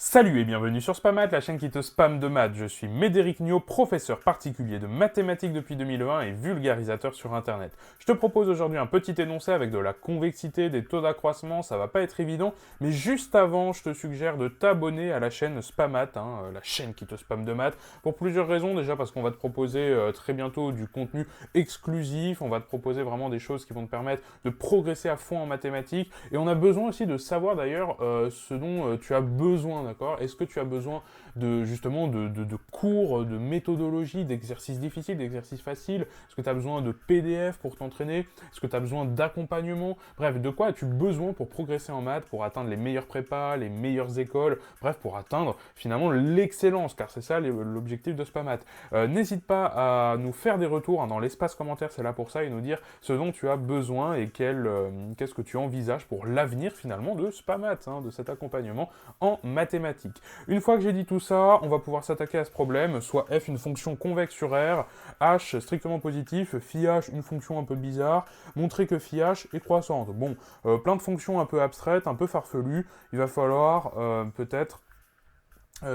Salut et bienvenue sur Spamat, la chaîne qui te spamme de maths. Je suis Médéric Niot, professeur particulier de mathématiques depuis 2020 et vulgarisateur sur internet. Je te propose aujourd'hui un petit énoncé avec de la convexité, des taux d'accroissement, ça va pas être évident, mais juste avant, je te suggère de t'abonner à la chaîne Spamat, la chaîne qui te spamme de maths, pour plusieurs raisons. Déjà parce qu'on va te proposer très bientôt du contenu exclusif, on va te proposer vraiment des choses qui vont te permettre de progresser à fond en mathématiques, et on a besoin aussi de savoir d'ailleurs ce dont tu as besoin. D'accord. Est-ce que tu as besoin justement de cours, de méthodologie, d'exercices difficiles, d'exercices faciles? Est-ce que tu as besoin de PDF pour t'entraîner? Est-ce que tu as besoin d'accompagnement? Bref, de quoi as-tu besoin pour progresser en maths, pour atteindre les meilleures prépas, les meilleures écoles, bref, pour atteindre finalement l'excellence, car c'est ça l'objectif de Spamat. N'hésite pas à nous faire des retours dans l'espace commentaire, c'est là pour ça, et nous dire ce dont tu as besoin et qu'est-ce que tu envisages pour l'avenir finalement de Spamat, de cet accompagnement en mathématiques. Une fois que j'ai dit tout ça, on va pouvoir s'attaquer à ce problème, soit f une fonction convexe sur R, h strictement positif, phi h une fonction un peu bizarre, montrer que phi h est croissante. Bon, plein de fonctions un peu abstraites, un peu farfelues, il va falloir peut-être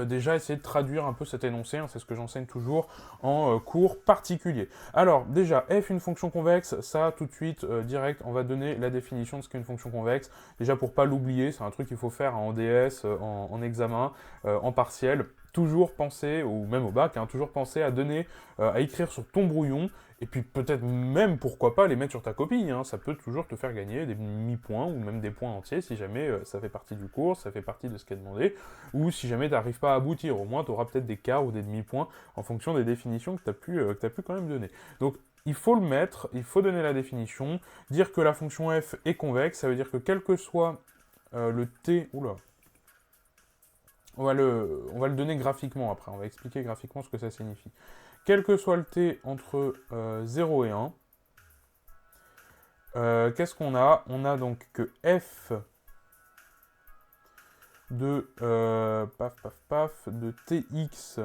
déjà essayer de traduire un peu cet énoncé, c'est ce que j'enseigne toujours en cours particulier. Alors déjà, f une fonction convexe, ça tout de suite, direct, on va donner la définition de ce qu'est une fonction convexe. Déjà pour pas l'oublier, c'est un truc qu'il faut faire en DS, en examen, en partiel. Toujours penser, ou même au bac, toujours penser à donner, à écrire sur ton brouillon, et puis peut-être même, pourquoi pas, les mettre sur ta copie, ça peut toujours te faire gagner des demi-points, ou même des points entiers, si jamais ça fait partie du cours, ça fait partie de ce qui est demandé, ou si jamais tu n'arrives pas à aboutir, au moins tu auras peut-être des quarts ou des demi-points en fonction des définitions que tu as pu quand même donner. Donc il faut le mettre, il faut donner la définition, dire que la fonction f est convexe, ça veut dire que quel que soit le t... Oula. On va le donner graphiquement après, on va expliquer graphiquement ce que ça signifie. Quel que soit le t entre 0 et 1, qu'est-ce qu'on a? On a donc que f de de tx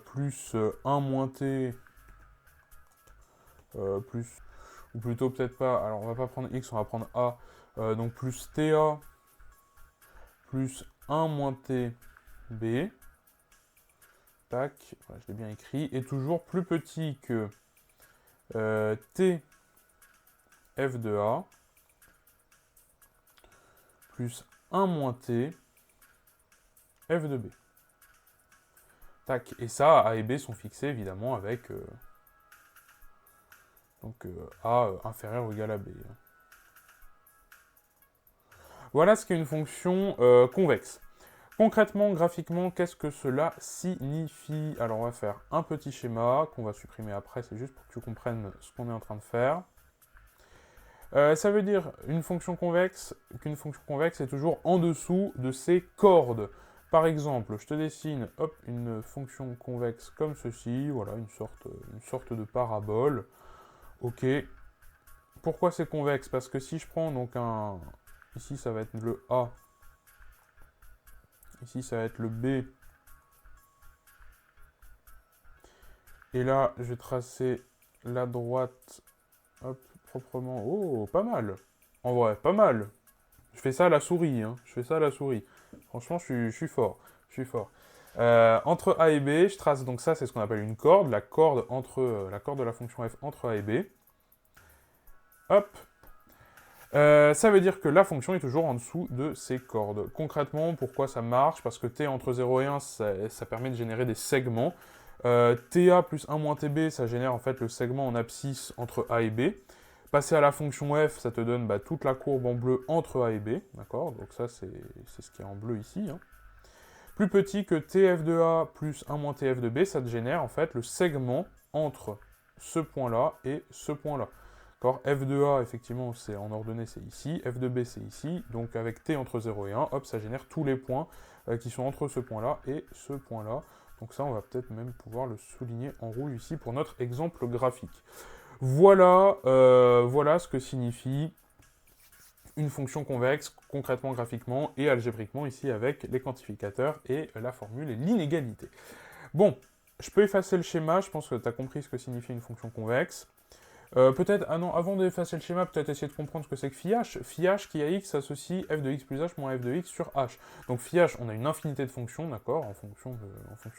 plus 1 moins t plus, ou plutôt peut-être pas, alors on va pas prendre x, on va prendre a, donc plus ta plus 1 moins t b, tac, voilà, je l'ai bien écrit, est toujours plus petit que t f de a plus 1 moins t f de b. Tac, et ça, a et b sont fixés évidemment avec a inférieur ou égal à b. Voilà ce qu'est une fonction convexe. Concrètement, graphiquement, qu'est-ce que cela signifie? Alors on va faire un petit schéma qu'on va supprimer après, c'est juste pour que tu comprennes ce qu'on est en train de faire. Ça veut dire qu'une fonction convexe est toujours en dessous de ses cordes. Par exemple, je te dessine une fonction convexe comme ceci, voilà, une sorte de parabole. Ok. Pourquoi c'est convexe? Parce que si je prends donc ici ça va être le A, ici ça va être le B, et là je vais tracer la droite, proprement. Oh, pas mal. En vrai, pas mal. Je fais ça à la souris, je fais ça à la souris. Franchement, je suis fort. Je suis fort. Entre A et B, je trace donc ça, c'est ce qu'on appelle une corde, la corde de la fonction f entre A et B. Hop. Ça veut dire que la fonction est toujours en dessous de ses cordes. Concrètement, pourquoi ça marche? Parce que t entre 0 et 1, ça permet de générer des segments. Ta plus 1 moins tb, ça génère en fait le segment en abscisse entre A et B. Passer à la fonction f, ça te donne toute la courbe en bleu entre A et B, d'accord? Donc ça, c'est ce qui est en bleu ici. Plus petit que tf de A plus 1 moins tf de B, ça te génère en fait le segment entre ce point-là et ce point-là. F de A, effectivement, c'est en ordonnée, c'est ici. F de B, c'est ici. Donc avec t entre 0 et 1, hop, ça génère tous les points qui sont entre ce point-là et ce point-là. Donc ça, on va peut-être même pouvoir le souligner en rouge ici pour notre exemple graphique. Voilà, voilà ce que signifie une fonction convexe, concrètement, graphiquement et algébriquement, ici avec les quantificateurs et la formule et l'inégalité. Bon, je peux effacer le schéma, je pense que tu as compris ce que signifie une fonction convexe. Peut-être, ah non, avant d'effacer le schéma, peut-être essayer de comprendre ce que c'est que phi h. Phi h qui à x associe f de x plus h moins f de x sur h. Donc phi h, on a une infinité de fonctions, d'accord, en fonction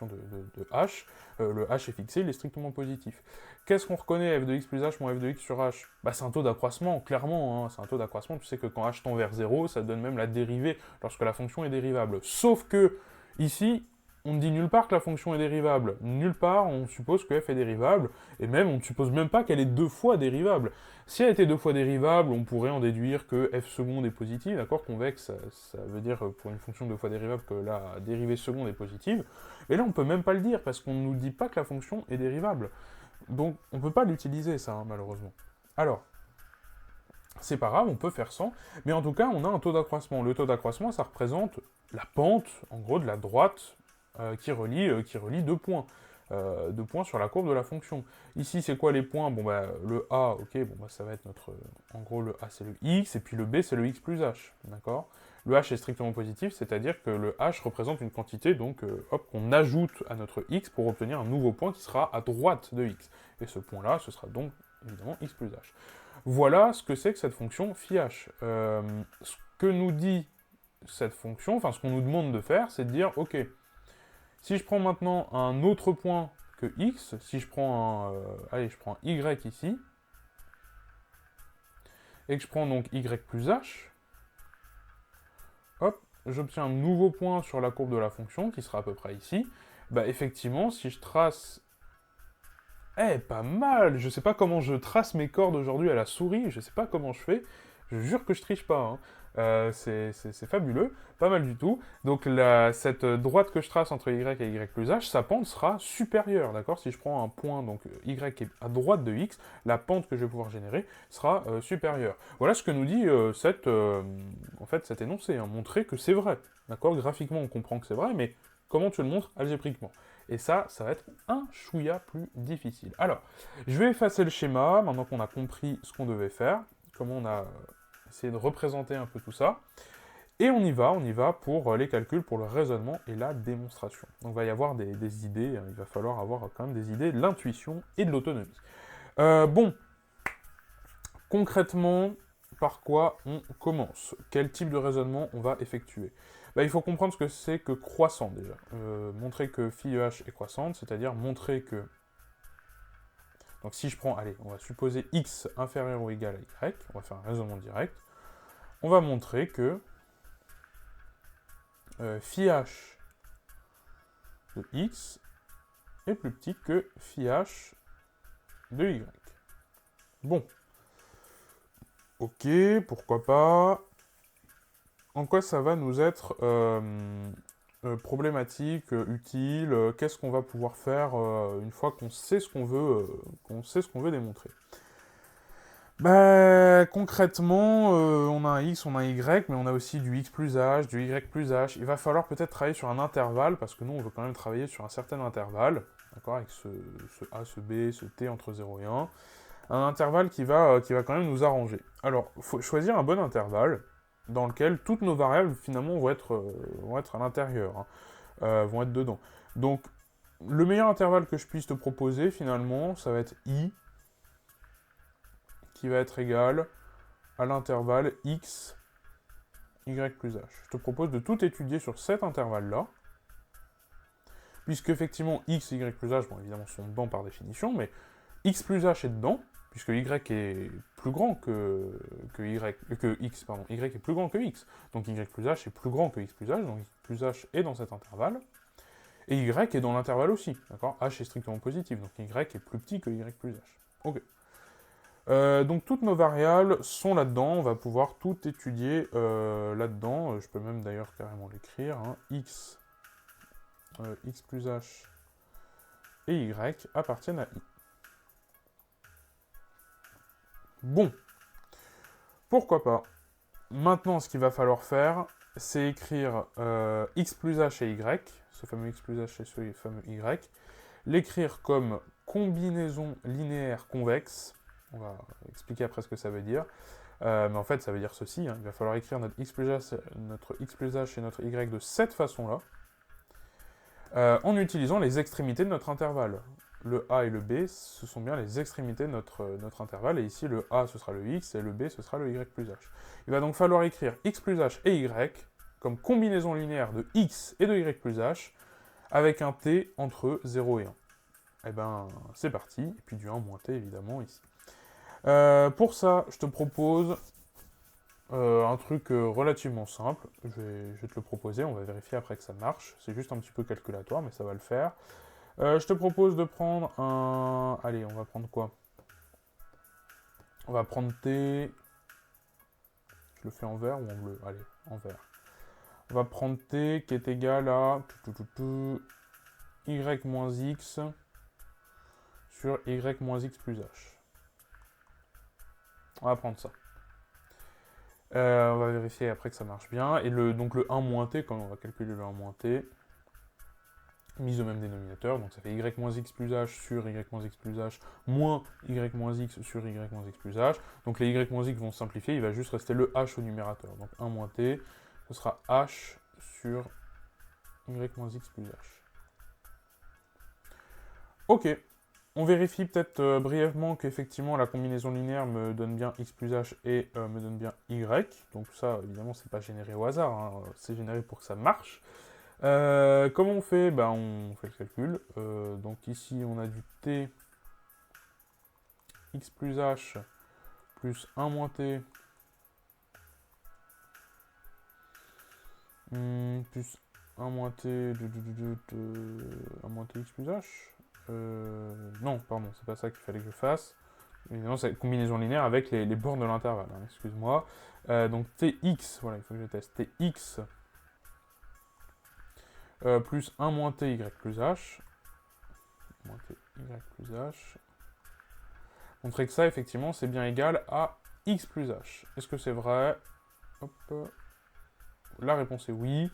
de h. Le h est fixé, il est strictement positif. Qu'est-ce qu'on reconnaît f de x plus h moins f de x sur h? Bah c'est un taux d'accroissement, clairement, hein, c'est un taux d'accroissement. Tu sais que quand h tend vers 0, ça donne même la dérivée lorsque la fonction est dérivable. Sauf que, ici, on ne dit nulle part que la fonction est dérivable. Nulle part, on suppose que f est dérivable, et même, on ne suppose même pas qu'elle est 2 fois dérivable. Si elle était 2 fois dérivable, on pourrait en déduire que f seconde est positive, d'accord? Convexe, ça veut dire pour une fonction 2 fois dérivable que la dérivée seconde est positive. Et là, on peut même pas le dire, parce qu'on ne nous dit pas que la fonction est dérivable. Donc, on peut pas l'utiliser, ça, hein, malheureusement. Alors, c'est pas grave, on peut faire sans, mais en tout cas, on a un taux d'accroissement. Le taux d'accroissement, ça représente la pente, en gros, de la droite qui relie 2 points sur la courbe de la fonction. Ici, c'est quoi les points? Bon, bah, le A, ok, bon, bah, ça va être notre... en gros, le A, c'est le X, et puis le B, c'est le X plus H, d'accord? Le H est strictement positif, c'est-à-dire que le H représente une quantité, donc, hop, qu'on ajoute à notre X pour obtenir un nouveau point qui sera à droite de X. Et ce point-là, ce sera donc, évidemment, X plus H. Voilà ce que c'est que cette fonction phi h. Ce que nous dit cette fonction, enfin, ce qu'on nous demande de faire, c'est de dire, ok, si je prends maintenant un autre point que x, si je prends allez, je prends y ici, et que je prends donc y plus h, hop, j'obtiens un nouveau point sur la courbe de la fonction, qui sera à peu près ici. Bah effectivement, si je trace... pas mal! Je sais pas comment je trace mes cordes aujourd'hui à la souris, je sais pas comment je fais, je jure que je triche pas, hein. C'est fabuleux, pas mal du tout. Donc cette droite que je trace entre y et y plus h, sa pente sera supérieure, d'accord? Si je prends un point, donc y qui est à droite de x, la pente que je vais pouvoir générer sera supérieure. Voilà ce que nous dit en fait, cet énoncé, hein, montrer que c'est vrai, d'accord? Graphiquement, on comprend que c'est vrai, mais comment tu le montres algébriquement? Et ça va être un chouïa plus difficile. Alors, je vais effacer le schéma, maintenant qu'on a compris ce qu'on devait faire, comment on a essayé de représenter un peu tout ça. Et on y va pour les calculs, pour le raisonnement et la démonstration. Donc il va y avoir des idées, il va falloir avoir quand même des idées, de l'intuition et de l'autonomie. Bon, concrètement, par quoi on commence? Quel type de raisonnement on va effectuer? Il faut comprendre ce que c'est que croissant déjà. Montrer que phi h est croissante, c'est-à-dire montrer que... Donc si je prends, allez, on va supposer x inférieur ou égal à y, on va faire un raisonnement direct, on va montrer que phi h de x est plus petit que phi h de y. Bon. Ok, pourquoi pas. En quoi ça va nous être problématique, utile, qu'est-ce qu'on va pouvoir faire une fois qu'on sait ce qu'on veut démontrer. Concrètement, on a un x, on a un y, mais on a aussi du x plus h, du y plus h. Il va falloir peut-être travailler sur un intervalle, parce que nous, on veut quand même travailler sur un certain intervalle, d'accord, avec ce a, ce b, ce t entre 0 et 1. Un intervalle qui va quand même nous arranger. Alors, il faut choisir un bon intervalle, dans lequel toutes nos variables, finalement, vont être à l'intérieur, hein, vont être dedans. Donc, le meilleur intervalle que je puisse te proposer, finalement, ça va être i, qui va être égal à l'intervalle x, y plus h. Je te propose de tout étudier sur cet intervalle-là, puisque effectivement x et y plus h, bon évidemment sont dedans par définition, mais x plus h est dedans, puisque y est plus grand que x, pardon, y est plus grand que x, donc y plus h est plus grand que x plus h, donc x plus h est dans cet intervalle, et y est dans l'intervalle aussi, d'accord? H est strictement positif, donc y est plus petit que y plus h. Ok. Donc toutes nos variables sont là-dedans, on va pouvoir tout étudier là-dedans, je peux même d'ailleurs carrément l'écrire, hein. X plus h et y appartiennent à i. Bon, pourquoi pas. Maintenant, ce qu'il va falloir faire, c'est écrire x plus h et y, ce fameux x plus h et ce fameux y, l'écrire comme combinaison linéaire convexe. On va expliquer après ce que ça veut dire. Mais en fait, ça veut dire ceci. Hein. Il va falloir écrire notre x plus h et notre y de cette façon-là, en utilisant les extrémités de notre intervalle. le A et le B, ce sont bien les extrémités de notre intervalle. Et ici, le A, ce sera le X, et le B, ce sera le Y plus H. Il va donc falloir écrire X plus H et Y comme combinaison linéaire de X et de Y plus H, avec un T entre 0 et 1. Et ben, c'est parti. Et puis du 1 moins T, évidemment, ici. Pour ça, je te propose un truc relativement simple. Je vais te le proposer, on va vérifier après que ça marche. C'est juste un petit peu calculatoire, mais ça va le faire. Je te propose de prendre un... Allez, on va prendre quoi? On va prendre T... Je le fais en vert ou en bleu? Allez, en vert. On va prendre T qui est égal à... Y moins X sur Y moins X plus H. On va prendre ça. On va vérifier après que ça marche bien. Et donc le 1 moins T, quand on va calculer le 1 moins T, mise au même dénominateur, donc ça fait y moins x plus h sur y moins x plus h moins y moins x sur y moins x plus h. Donc les y moins x vont se simplifier, il va juste rester le h au numérateur. Donc 1 moins t, ce sera h sur y moins x plus h. Ok, on vérifie peut-être brièvement qu'effectivement la combinaison linéaire me donne bien x plus h et me donne bien y. Donc ça, évidemment, c'est pas généré au hasard, hein, c'est généré pour que ça marche. Comment on fait? Ben, on fait le calcul. Donc ici, on a du t x plus h plus 1 moins t plus 1 moins t 1 moins t x plus h. Non, pardon, c'est pas ça qu'il fallait que je fasse. Évidemment, c'est une combinaison linéaire avec les bornes de l'intervalle, hein, excuse-moi. Donc tx, voilà, il faut que je teste. Tx plus 1 moins t y plus h. Moins t y plus h. Montrer que ça, effectivement, c'est bien égal à x plus h. Est-ce que c'est vrai? Hop. La réponse est oui.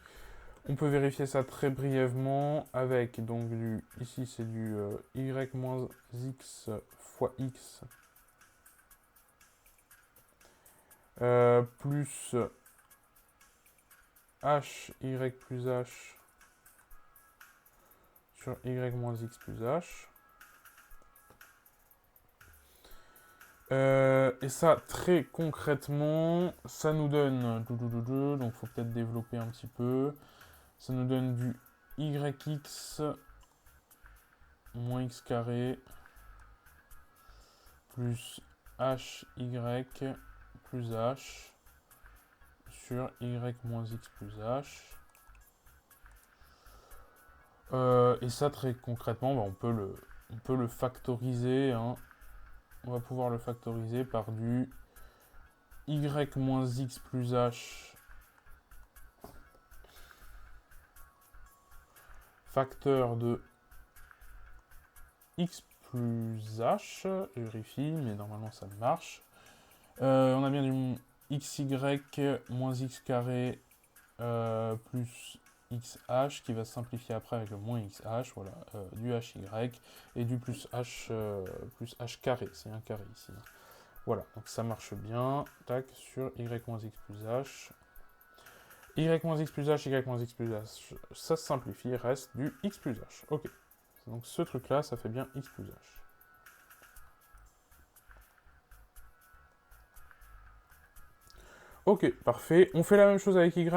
On peut vérifier ça très brièvement avec, donc, ici, c'est du y moins x fois x plus h y plus h sur y moins x plus h. Et ça, très concrètement, ça nous donne... Donc, il faut peut-être développer un petit peu. Ça nous donne du yx moins x carré plus hy plus h sur y moins x plus h. Et ça, très concrètement, bah, on peut le factoriser, hein. On va pouvoir le factoriser par du y moins x plus h facteur de x plus h. Je vérifie, mais normalement ça marche. On a bien du xy moins x carré plus xh qui va se simplifier après avec le moins xh, voilà, du hy et du plus h carré, c'est un carré ici. Voilà, donc ça marche bien, tac, sur y moins x plus h. Y moins x plus h, y moins x plus h, ça se simplifie, il reste du x plus h. Ok, donc ce truc-là, ça fait bien x plus h. Ok, parfait. On fait la même chose avec y.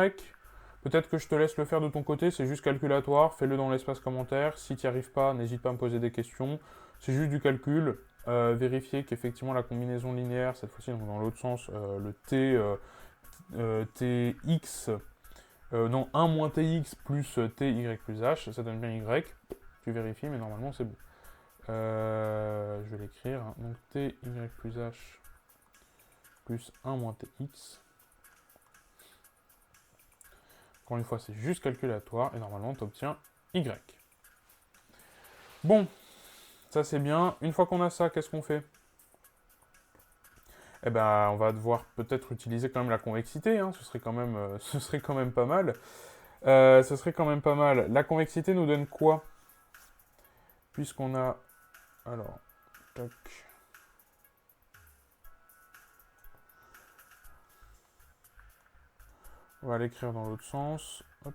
Peut-être que je te laisse le faire de ton côté, c'est juste calculatoire, fais-le dans l'espace commentaire. Si tu n'y arrives pas, n'hésite pas à me poser des questions. C'est juste du calcul. Vérifier qu'effectivement la combinaison linéaire, cette fois-ci dans l'autre sens, le tx, non, 1 moins tx plus ty plus h, ça donne bien y. Tu vérifies, mais normalement c'est bon. Je vais l'écrire. Hein. Donc ty plus h plus 1 moins tx. Encore une fois, c'est juste calculatoire et normalement, tu obtiens y. Bon, ça c'est bien. Une fois qu'on a ça, qu'est-ce qu'on fait? Eh ben, on va devoir peut-être utiliser quand même la convexité. Hein. Ce serait quand même pas mal. Ce serait quand même pas mal. La convexité nous donne quoi? Puisqu'on a... Alors, tac... On va l'écrire dans l'autre sens. Hop.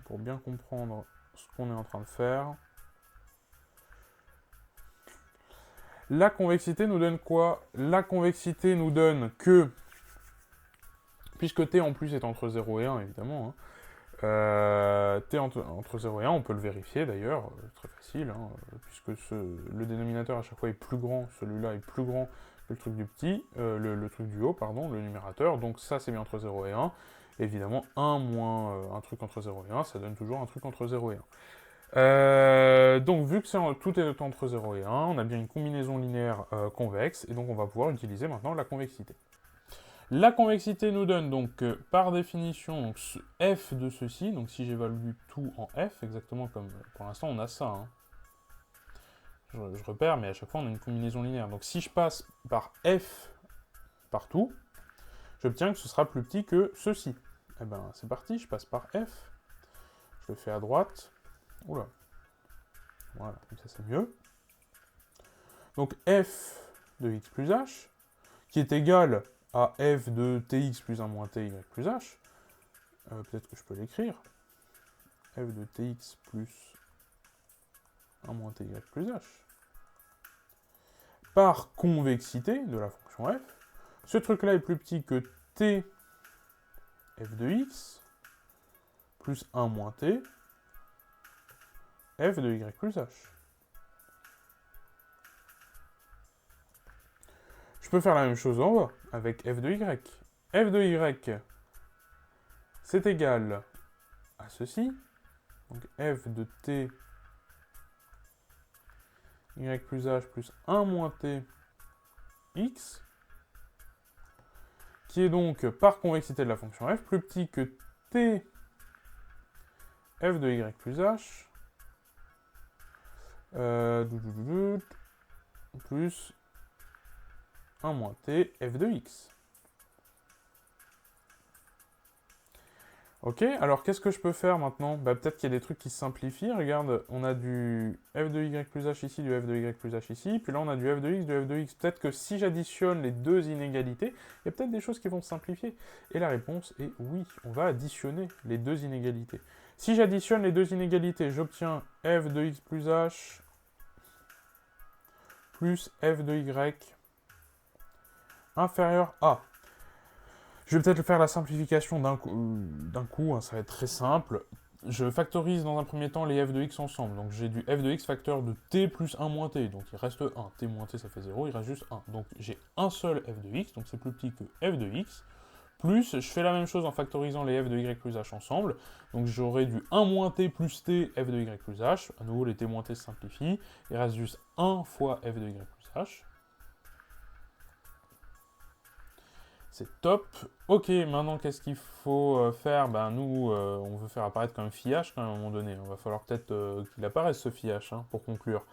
Pour bien comprendre ce qu'on est en train de faire. La convexité nous donne quoi? La convexité nous donne que, puisque t en plus est entre 0 et 1, évidemment, t entre 0 et 1, on peut le vérifier d'ailleurs, très facile, puisque le dénominateur à chaque fois est plus grand, celui-là est plus grand que le truc du petit, le truc du haut, pardon, le numérateur, donc ça c'est bien entre 0 et 1. Évidemment, 1 moins un truc entre 0 et 1, ça donne toujours un truc entre 0 et 1. Donc, vu que tout est entre 0 et 1, on a bien une combinaison linéaire convexe, et donc on va pouvoir utiliser maintenant la convexité. La convexité nous donne donc, par définition, donc, f de ceci, donc si j'évalue tout en f, exactement comme pour l'instant on a ça, je repère, mais à chaque fois on a une combinaison linéaire. Donc si je passe par f partout, j'obtiens que ce sera plus petit que ceci. Eh ben c'est parti, je passe par f, je le fais à droite. Oula. Voilà, comme ça c'est mieux. Donc f de x plus h, qui est égal à f de tx plus 1 moins ty plus h. Peut-être que je peux l'écrire. F de tx plus 1 moins ty plus h. Par convexité de la fonction f. Ce truc-là est plus petit que t f de x plus 1 moins t f de y plus h. Je peux faire la même chose en bas, avec f de y. F de y, c'est égal à ceci. Donc f de t y plus h plus 1 moins t x, qui est donc, par convexité de la fonction f, plus petit que t f de y plus h plus 1 moins t f de x. Ok, alors qu'est-ce que je peux faire maintenant? Peut-être qu'il y a des trucs qui se simplifient. Regarde, on a du f de y plus h ici, du f de y plus h ici, puis là on a du f de x, du f de x. Peut-être que si j'additionne les deux inégalités, il y a peut-être des choses qui vont se simplifier. Et la réponse est oui, on va additionner les deux inégalités. Si j'additionne les deux inégalités, j'obtiens f de x plus h plus f de y inférieur à. Je vais peut-être faire la simplification d'un coup, ça va être très simple. Je factorise dans un premier temps les f de x ensemble. Donc j'ai du f de x facteur de t plus 1 moins t. Donc il reste 1. T moins t, ça fait 0, il reste juste 1. Donc j'ai un seul f de x, donc c'est plus petit que f de x. Plus, je fais la même chose en factorisant les f de y plus h ensemble. Donc j'aurai du 1 moins t plus t f de y plus h. À nouveau, les t moins t se simplifient. Il reste juste 1 fois f de y plus h. C'est top. Ok, maintenant, qu'est-ce qu'il faut faire? Nous, on veut faire apparaître comme phi h à un moment donné. Il va falloir peut-être qu'il apparaisse ce phi h, pour conclure.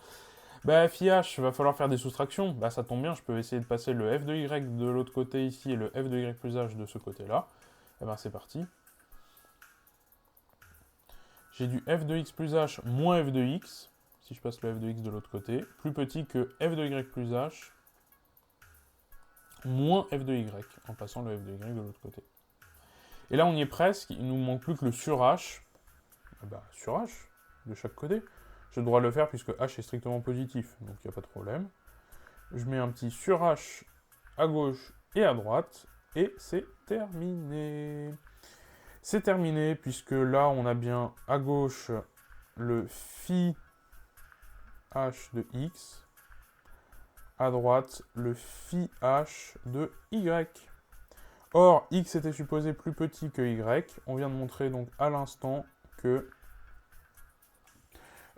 Phi h, il va falloir faire des soustractions. Ça tombe bien, je peux essayer de passer le f de y de l'autre côté ici et le f de y plus h de ce côté-là. C'est parti. J'ai du f de x plus h moins f de x, si je passe le f de x de l'autre côté, plus petit que f de y plus h moins f de y, en passant le f de y de l'autre côté. Et là, on y est presque, il nous manque plus que le sur h. Sur h, de chaque côté. J'ai le droit de le faire puisque h est strictement positif, donc il n'y a pas de problème. Je mets un petit sur h à gauche et à droite, et c'est terminé. C'est terminé, puisque là, on a bien à gauche le phi h de x, à droite le phi h de y. Or, x était supposé plus petit que y. On vient de montrer donc à l'instant que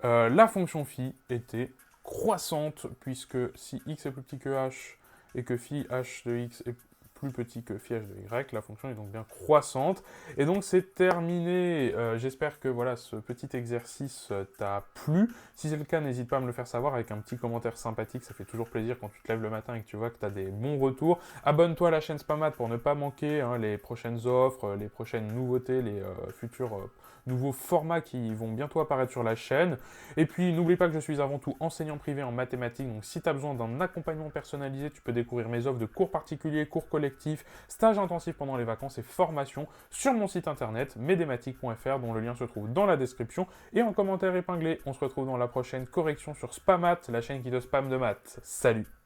la fonction phi était croissante, puisque si x est plus petit que h et que phi h de x est plus petit que phi h de y, la fonction est donc bien croissante. Et donc c'est terminé. J'espère que voilà, ce petit exercice t'a plu. Si c'est le cas, n'hésite pas à me le faire savoir avec un petit commentaire sympathique. Ça fait toujours plaisir quand tu te lèves le matin et que tu vois que tu as des bons retours. Abonne-toi à la chaîne Spamat pour ne pas manquer les prochaines offres, les prochaines nouveautés, les futurs nouveaux formats qui vont bientôt apparaître sur la chaîne. Et puis n'oublie pas que je suis avant tout enseignant privé en mathématiques. Donc si tu as besoin d'un accompagnement personnalisé, tu peux découvrir mes offres de cours particuliers, cours collectifs, collectif, stage intensif pendant les vacances et formation sur mon site internet medematic.fr dont le lien se trouve dans la description et en commentaire épinglé. On se retrouve dans la prochaine correction sur Spamat, la chaîne qui te spam de maths. Salut!